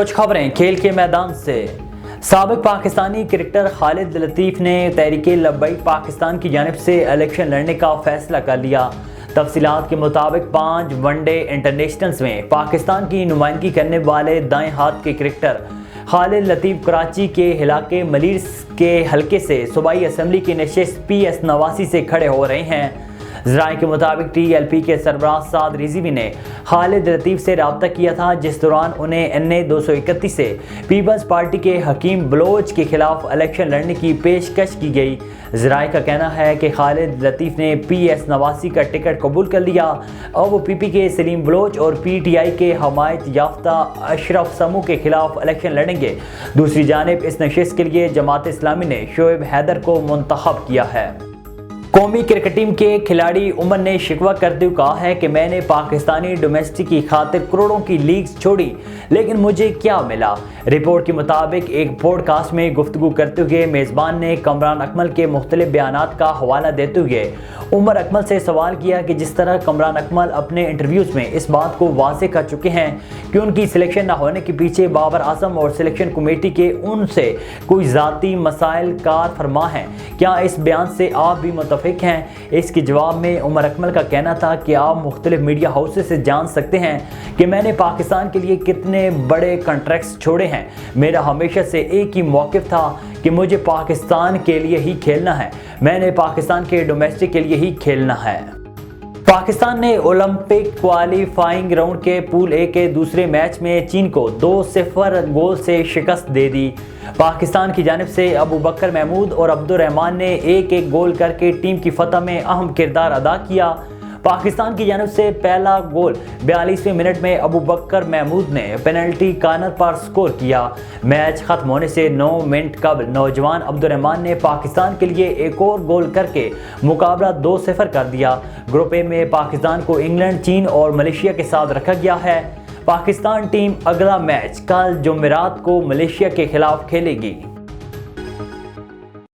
کچھ خبریں کھیل کے میدان سے۔ سابق پاکستانی کرکٹر خالد لطیف نے تحریک لبیک پاکستان کی جانب سے الیکشن لڑنے کا فیصلہ کر لیا۔ تفصیلات کے مطابق 5 ون ڈے انٹرنیشنلز میں پاکستان کی نمائندگی کرنے والے دائیں ہاتھ کے کرکٹر خالد لطیف کراچی کے علاقے ملیرز کے حلقے سے صوبائی اسمبلی کی نشست PS 89 سے کھڑے ہو رہے ہیں۔ ذرائع کے مطابق TLP کے سربراہ سعد رضوی نے خالد لطیف سے رابطہ کیا تھا، جس دوران انہیں NA 231 سے پیپلز پارٹی کے حکیم بلوچ کے خلاف الیکشن لڑنے کی پیشکش کی گئی۔ ذرائع کا کہنا ہے کہ خالد لطیف نے PS 89 کا ٹکٹ قبول کر لیا اور وہ PP کے سلیم بلوچ اور PTI کے حمایت یافتہ اشرف سمو کے خلاف الیکشن لڑیں گے۔ دوسری جانب اس نشست کے لیے جماعت اسلامی نے شعیب حیدر کو منتخب کیا ہے۔ قومی کرکٹ ٹیم کے کھلاڑی عمر نے شکوہ کرتے ہوئے کہا ہے کہ میں نے پاکستانی ڈومیسٹک کی خاطر کروڑوں کی لیگز چھوڑی، لیکن مجھے کیا ملا؟ رپورٹ کے مطابق ایک پوڈ کاسٹ میں گفتگو کرتے ہوئے میزبان نے کمران اکمل کے مختلف بیانات کا حوالہ دیتے ہوئے عمر اکمل سے سوال کیا کہ جس طرح کمران اکمل اپنے انٹرویوز میں اس بات کو واضح کر چکے ہیں کہ ان کی سلیکشن نہ ہونے کے پیچھے بابر اعظم اور سلیکشن کمیٹی کے ان سے کوئی ذاتی مسائل کار فرما ہیں، کیا اس بیان سے آپ بھی متفق ہیں؟ اس کے جواب میں عمر اکمل کا کہنا تھا کہ آپ مختلف میڈیا ہاؤسز سے جان سکتے ہیں کہ میں نے پاکستان کے لیے کتنے بڑے کنٹریکٹس چھوڑے ہیں۔ میرا ہمیشہ سے ایک ہی موقف تھا کہ مجھے پاکستان کے لیے ہی کھیلنا ہے، میں نے پاکستان کے ڈومیسٹک کے لیے ہی کھیلنا ہے۔ پاکستان نے اولمپک کوالیفائنگ راؤنڈ کے پول A کے دوسرے میچ میں چین کو 2-0 گول سے شکست دے دی۔ پاکستان کی جانب سے ابو بکر محمود اور عبد الرحمان نے ایک گول کر کے ٹیم کی فتح میں اہم کردار ادا کیا۔ پاکستان کی جانب سے پہلا گول 42ویں منٹ میں ابو بکر محمود نے پینلٹی کارنر پر سکور کیا۔ میچ ختم ہونے سے 9 منٹ قبل نوجوان عبد الرحمان نے پاکستان کے لیے ایک اور گول کر کے مقابلہ 2-0 کر دیا۔ گروپ A میں پاکستان کو انگلینڈ، چین اور ملیشیا کے ساتھ رکھا گیا ہے۔ پاکستان ٹیم اگلا میچ کل جمعرات کو ملیشیا کے خلاف کھیلے گی۔